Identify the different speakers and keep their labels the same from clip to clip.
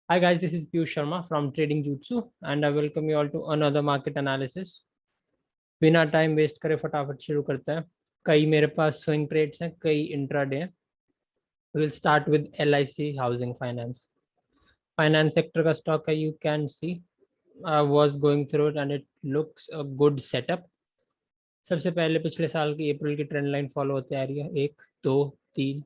Speaker 1: Hi guys, this is Piyush Sharma from Trading Jutsu and I welcome you all to another market analysis. बिना time waste करे फटाफट शुरू करते हैं। कई मेरे पास स्विंग ट्रेड्स हैं, कई इंट्राडे हैं। Will start with LIC housing finance. Finance sector का स्टॉक है, you can C I was going through it and it looks a good setup. सबसे पहले पिछले साल की अप्रैल की ट्रेंड लाइन फॉलो होती आ रही है, 1 2 3।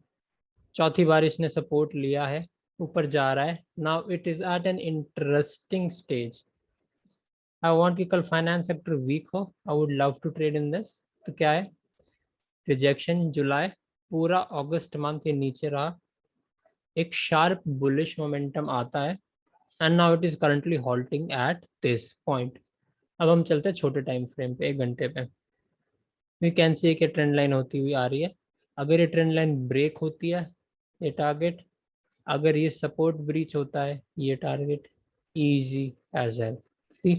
Speaker 1: चौथी बार इसने सपोर्ट लिया है, ऊपर जा रहा है। Now it is at an interesting stage. I want कि कल फाइनेंस सेक्टर वीक हो, I would love to trade in this. तो क्या है, रिजेक्शन जुलाई, पूरा अगस्त मंथ ये नीचे रहा, एक शार्प बुलिश मोमेंटम आता है and now it is currently halting at this point. अब हम चलते हैं छोटे टाइम फ्रेम पे, 1 घंटे पे। वी कैन सी कि ट्रेंड लाइन होती हुई आ रही है। अगर ये ट्रेंड लाइन ब्रेक होती है, ये टारगेट, अगर ये सपोर्ट ब्रीच होता है, ये टारगेट इजी एज हेल। सी,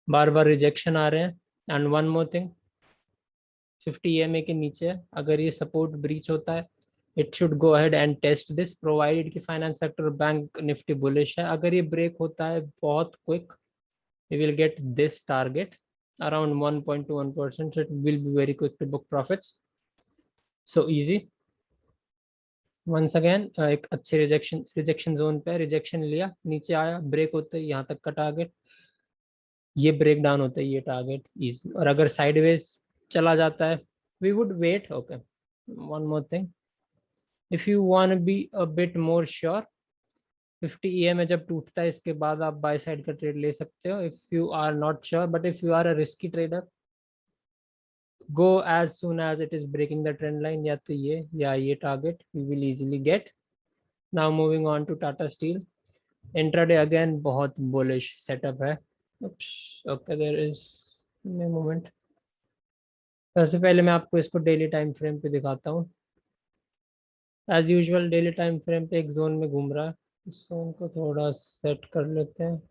Speaker 1: बार बार रिजेक्शन आ रहे हैं। And one more thing, 50 EMA के नीचे है, अगर ये सपोर्ट ब्रीच होता है, it should go ahead and test this, provided कि finance sector bank Nifty bullish है। अगर ये ब्रेक होता है बहुत quick, you will get this target around 1.21%, so it will be very quick to book profits, so easy. Once again एक अच्छे rejection zone पे रिजेक्शन लिया, नीचे आया, ब्रेक होते ही यहाँ तक का टारगेट, ये ब्रेक डाउन होता है, ये टारगेट इजी। और अगर साइडवेज चला जाता है, we would wait. Okay, one more thing, if you want be a bit more sure, 50 EMA जब टूटता है इसके बाद आप बाय साइड का ट्रेड ले सकते हो if you are not sure. But if you are a risky trader, go as soon as it is breaking the trend line, या तो ये या ये target we will easily get. Now moving on to Tata Steel. Intraday again बहुत bullish setup है। Oops, okay, there is a moment. सबसे पहले मैं आपको इसको डेली टाइम फ्रेम पे दिखाता हूँ। As usual daily time frame पे एक जोन में घूम रहा है, इस जोन को थोड़ा सेट कर लेते हैं।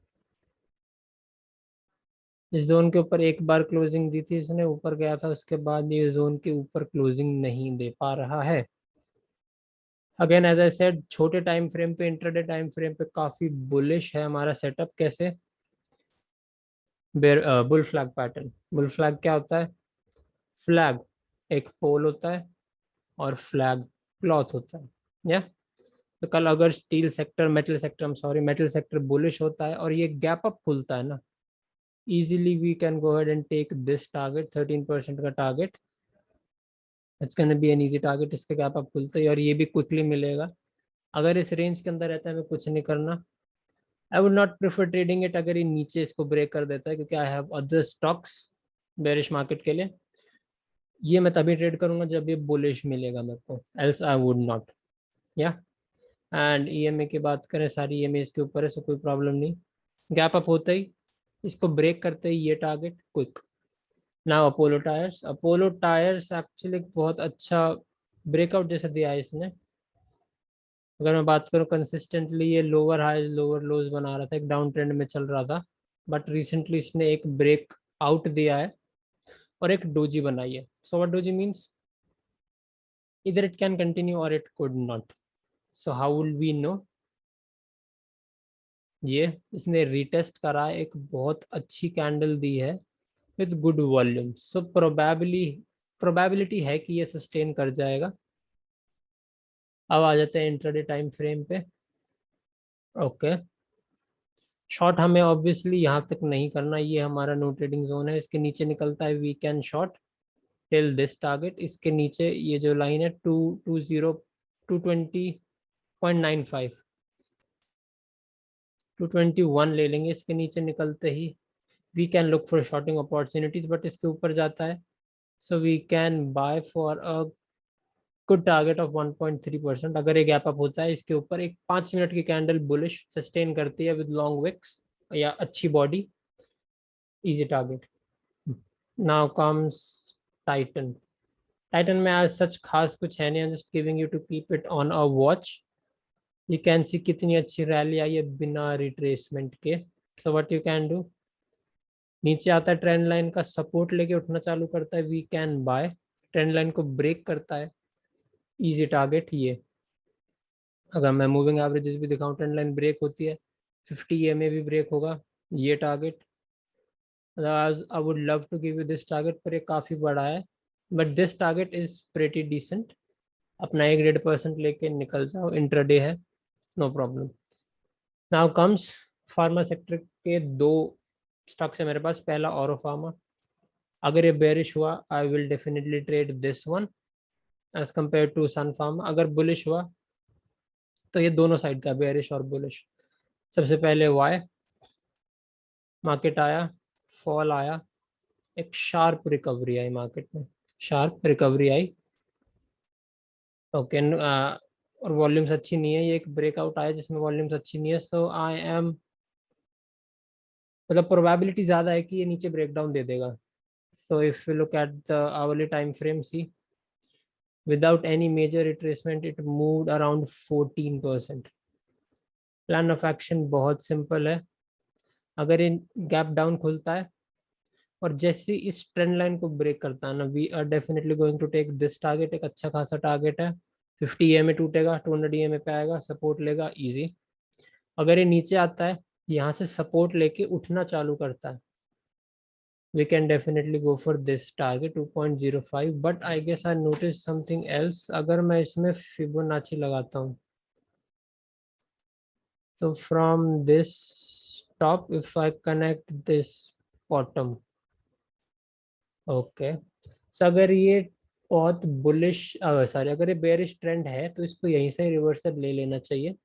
Speaker 1: इस जोन के ऊपर एक बार क्लोजिंग दी थी इसने, ऊपर गया था, उसके बाद ये जोन के ऊपर क्लोजिंग नहीं दे पा रहा है। अगेन एज आई सेड, छोटे टाइम फ्रेम पे, इंटरडे टाइम फ्रेम पे काफी बुलिश है हमारा सेटअप। कैसे, bull flag pattern. Bull flag क्या होता है, फ्लैग एक पोल होता है और फ्लैग क्लॉथ होता है, या तो कल अगर steel sector, metal sector, sorry metal sector bullish होता है और ये गैप अप खुलता है ना, easily we can go ahead and take this target, 13% का target. It's can be an easy target, इसके गैप अप खुलते ही, और ये भी क्विकली मिलेगा। अगर इस रेंज के अंदर रहता है, हमें कुछ नहीं करना। I would not prefer trading it अगर ये नीचे इसको ब्रेक कर देता है, क्योंकि I have other stocks bearish market के लिए। ये मैं तभी ट्रेड करूंगा जब ये बुलिश मिलेगा मेरे को, एल्स आई वुड नॉट। या एंड EMA की बात करें, सारी EMA इसके ऊपर है, सो कोई प्रॉब्लम नहीं। गैप अप होता ही, इसको ब्रेक करते ही ये target quick. Now Apollo tyres. Apollo tyres actually बहुत अच्छा ब्रेकआउट जैसा दिया है इसने। अगर मैं बात करूँ कंसिस्टेंटली, ये लोअर हाई लोअर लोज बना रहा था, एक डाउन ट्रेंड में चल रहा था, बट रिसेंटली इसने एक ब्रेक आउट दिया है और एक डोजी बनाई है। सो व्हाट डोजी मीन्स, इधर इट कैन कंटिन्यू और it could not. So how will we know, ये इसने रिटेस्ट करा है, एक बहुत अच्छी कैंडल दी है with good volume, so probability है कि ये सस्टेन कर जाएगा। अब आ जाते हैं इंट्राडे टाइम फ्रेम पे। ओके, शॉर्ट हमें ऑब्वियसली यहाँ तक नहीं करना, ये हमारा नो ट्रेडिंग जोन है, इसके नीचे निकलता है we can short till this target. इसके नीचे ये जो लाइन है 220 220.95 221 ले लेंगे, इसके नीचे निकलते ही we can look for shorting opportunities, but इसके ऊपर जाता है, so we can buy for a good target of 1.3%। अगर ये गैप अप होता है इसके ऊपर, एक 5 मिनट की कैंडल बुलिश सस्टेन करती है विद लॉन्ग विक्स या अच्छी body, easy target. Now comes Titan. Titan में आज सच खास कुछ है नहीं, just giving you to keep it on a watch. You can see कितनी अच्छी रैली आई है बिना रिट्रेसमेंट के। So what you can do, नीचे आता है, ट्रेंड लाइन का सपोर्ट लेके उठना चालू करता है, we can buy. Trend line को ब्रेक करता है, इजी टारगेट ये। अगर मैं मूविंग एवरेजेस भी दिखाऊं, ट्रेंड लाइन ब्रेक होती है, 50 EMA भी ब्रेक होगा, ये target. I would love to give you this target, पर ये काफ़ी बड़ा है, but this target is pretty decent. अपना 1-1.5% लेके निकल जाओ, इंट्राडे है, no problem. Now comes pharma sector के दो स्टॉक्स है मेरे पास। पहला औरो फार्मा, अगर ये बेरिश हुआ I will definitely trade this one as compare to Sun Pharma. अगर बुलिश हुआ तो ये दोनों साइड का, बेरिश और बुलिश। सबसे पहले वाई, मार्केट आया, फॉल आया, एक शार्प रिकवरी आई मार्केट में, शार्प रिकवरी आई, ओके। और वॉल्यूम्स अच्छी नहीं है, ये एक ब्रेकआउट आया जिसमें वॉल्यूम्स अच्छी नहीं है, सो आई एम, मतलब प्रोबेबिलिटी ज़्यादा है कि ये नीचे ब्रेकडाउन दे देगा। So if you look at the hourly time frame, see without any major retracement it moved around 14%। Plan of action बहुत सिंपल है। अगर ये गैप डाउन खुलता है और जैसे इस ट्रेंड लाइन को ब्रेक करता है ना, we are definitely going to take this target. एक अच्छा खासा टारगेट है, 50 EMA टूटेगा, 200 EMA पे आएगा, सपोर्ट लेगा इजी। अगर ये नीचे आता है, यहाँ से सपोर्ट लेके उठना चालू करता है, we can definitely go for this target 2.05, but I guess I noticed something else। अगर मैं इसमें फिबोनाची लगाता हूँ तो from this top if I connect this bottom, okay, so अगर ये बहुत बुलिश, सॉरी, अगर ये बेरिश ट्रेंड है तो इसको यहीं से रिवर्सल ले लेना चाहिए।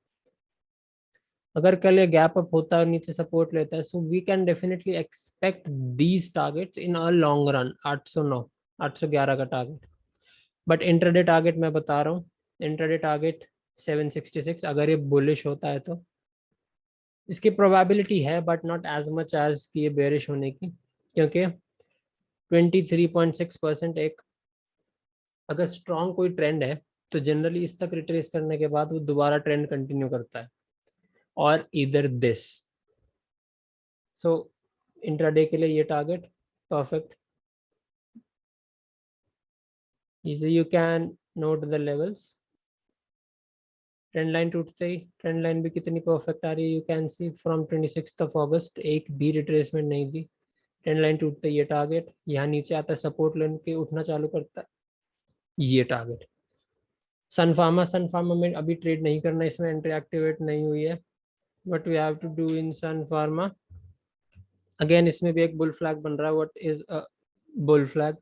Speaker 1: अगर कल ये गैप अप होता है और नीचे सपोर्ट लेता है, so we can definitely expect these targets in a long run. 809, 811 का टारगेट। बट इंटरडे टारगेट मैं बता रहा हूँ, इंटरडे टारगेट 766। अगर ये बुलिश होता है तो इसकी प्रोबेबिलिटी है, but not as much as कि ये बेरिश होने की, क्योंकि 23.6% एक, अगर स्ट्रॉन्ग कोई ट्रेंड है तो जनरली इस तक रिट्रेस करने के बाद वो दोबारा ट्रेंड कंटिन्यू करता है, और इधर दिस। सो इंट्राडे के लिए ये टारगेट परफेक्ट, इसे you can note the levels. Trend line टूटते ही, ट्रेंड लाइन भी कितनी परफेक्ट आ रही है, यू कैन सी फ्रॉम 26 अगस्त एक भी रिट्रेसमेंट नहीं दी। ट्रेंड लाइन टूटते ही ये टारगेट, यहाँ नीचे आता है, सपोर्ट लेने के उठना चालू करता है, ये टारगेट। सन फार्मा, सन फार्मा में अभी ट्रेड नहीं करना, इसमें एंट्री एक्टिवेट नहीं हुई है, but we have to do in Sun Pharma. Again इसमें भी एक बुल फ्लैग बन रहा है, what is a bull flag,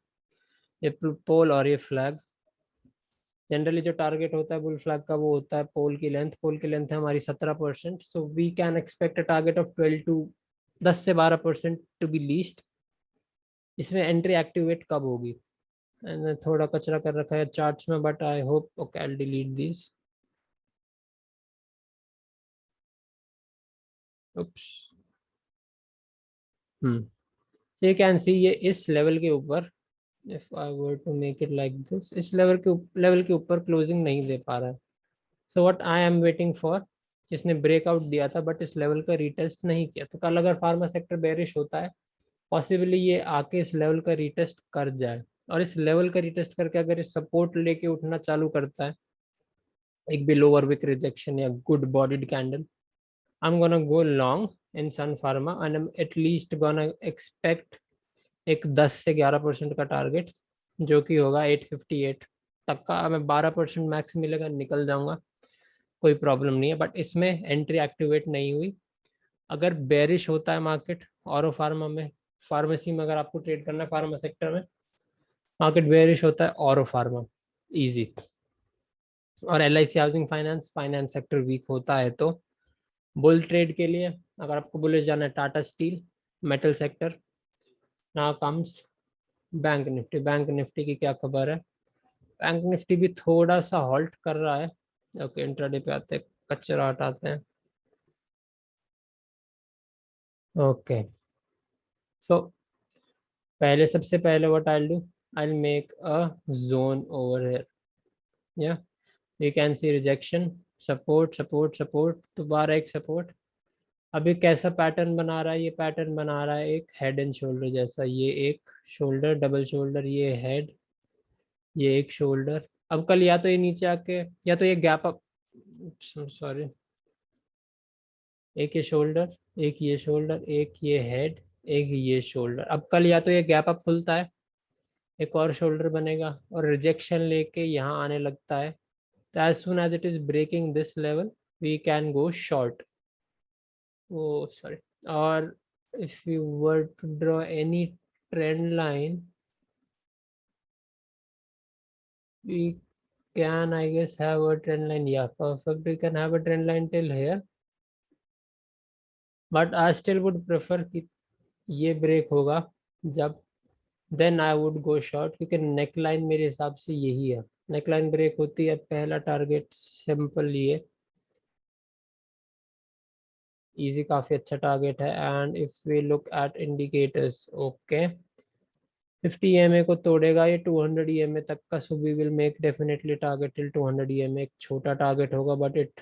Speaker 1: ये पोल और ये फ्लैग। जनरली जो टारगेट होता है बुल फ्लैग का वो होता है पोल की लेंथ। पोल की लेंथ है हमारी 17%, so we can expect a target of 12 to 10 से 12% टू बी लीस्ट। इसमें एंट्री एक्टिवेट कब होगी? मैंने थोड़ा कचरा कर रखा है चार्ट्स में, but I hope, okay I delete this. Oops, so you can see ये इस लेवल के ऊपर, if I were to make it like this, इस लेवल के ऊपर क्लोजिंग नहीं दे पा रहा है। So what I am waiting for, इसने ब्रेकआउट दिया था बट इस लेवल का रीटेस्ट नहीं किया, तो कल अगर फार्मा सेक्टर बेरिश होता है, पॉसिबली ये आके इस लेवल का रीटेस्ट कर जाए, और इस लेवल का रीटेस्ट करके अगर इस सपोर्ट लेके उठना चालू करता है, एक भी लोअर विक रिजेक्शन या good bodied candle, I am gonna go long in Sun Pharma and I am at least gonna expect एक 10 से 11% का टारगेट, जो कि होगा 858 तक का। मैं 12% मैक्स मिलेगा निकल जाऊंगा, कोई प्रॉब्लम नहीं है, बट इसमें एंट्री एक्टिवेट नहीं हुई। अगर बेरिश होता है मार्केट और फार्मा में, फार्मेसी में अगर आपको ट्रेड करना है, फार्मा सेक्टर में मार्केट बेरिश होता है और फार्मा इजी, और LIC housing finance, finance sector weak होता है तो बुल ट्रेड के लिए अगर आपको बुलिश जाना है, Tata steel, metal sector. Now comes bank Nifty. Bank Nifty की क्या खबर है? बैंक निफ्टी भी थोड़ा सा हॉल्ट कर रहा है, ओके। इंट्राडे पे आते हैं, कचरा हटाते हैं, ओके। सो पहले, सबसे पहले what I do, I make a zone over here, या you can see rejection, support support support, दोबारा एक सपोर्ट। अभी कैसा पैटर्न बना रहा है? ये पैटर्न बना रहा है एक हेड एंड शोल्डर जैसा, ये एक शोल्डर, डबल शोल्डर, ये हेड, ये एक शोल्डर। अब कल या तो ये नीचे आके, या तो ये गैप अप, सॉरी, एक ये शोल्डर, एक ये शोल्डर, एक ये हेड, एक ये शोल्डर। अब कल या तो ये गैप अप खुलता है, एक और शोल्डर बनेगा और रिजेक्शन लेके यहाँ आने लगता है, तो as soon as it is breaking this level we can go short. Oh sorry. Or if you were to draw any trend line, we can, I guess, have a trend line. Yeah, perfect, we can have a trend line till here, but I still would prefer कि ये break होगा जब, then I would go short, क्योंकि neck line मेरे हिसाब से यही है। नेक लाइन ब्रेक होती है, पहला टारगेट सिंपल ये इजी, काफी अच्छा टारगेट है। And if we look at indicators, okay 50 EMA को तोड़ेगा ये 200 EMA तक का, so we will make definitely target till 200 EMA। एक छोटा टारगेट होगा बट इट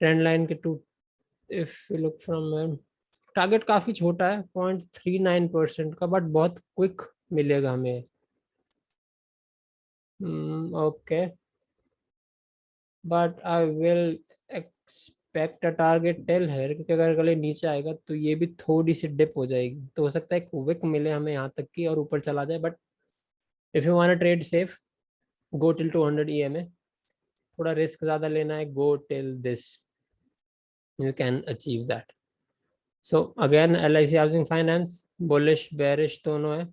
Speaker 1: ट्रेंड लाइन के to, if we look from, target काफी छोटा है 0.39% का, बट बहुत क्विक मिलेगा हमें। Okay, but I will expect a target tail है, क्योंकि अगर गले नीचे आएगा तो ये भी थोड़ी सी डिप हो जाएगी, तो हो सकता है एक विक मिले हमें यहाँ तक की और ऊपर चला जाए। But if you want trade safe, go till 200 EMA। थोड़ा रिस्क ज़्यादा लेना है, go till this, you can achieve that. So again LIC housing finance bullish bearish दोनों है,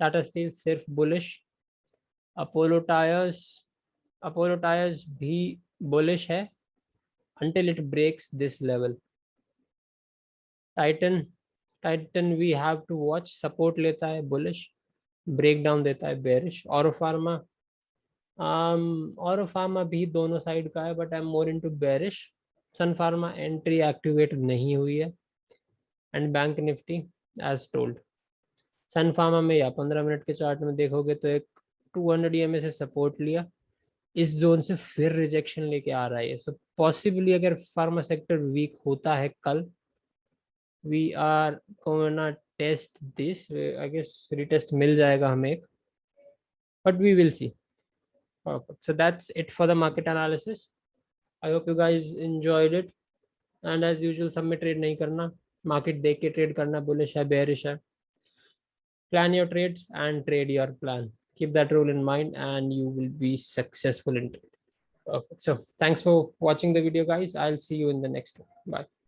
Speaker 1: टाटा स्टील सिर्फ bullish, Apollo tyres, Apollo tyres भी बुलिश है until it breaks this level. Titan, Titan we have to watch, support लेता है bullish, break down देता है bearish. और फार्मा, और फार्मा भी दोनों साइड का है, but I am more into bearish. Sun Pharma entry activate नहीं हुई है। And bank Nifty as told, Sun Pharma में या 15 मिनट के चार्ट में देखोगे तो एक 200 EMA से सपोर्ट लिया, इस जोन से फिर रिजेक्शन लेके आ रहा है। सो पॉसिबली अगर फार्मा सेक्टर वीक होता है कल, we are gonna test this, I guess retest मिल जाएगा हमें एक, but we will see. Perfect. So that's it for the market analysis. I hope you guys enjoyed it. And as usual, सब में trade नहीं करना, मार्केट देख के ट्रेड करना, बुलिश है बेरिश है, plan your trades and trade your plan. Keep that rule in mind and you will be successful in trade. Perfect. So thanks for watching the video, guys. I'll see you in the next one. Bye.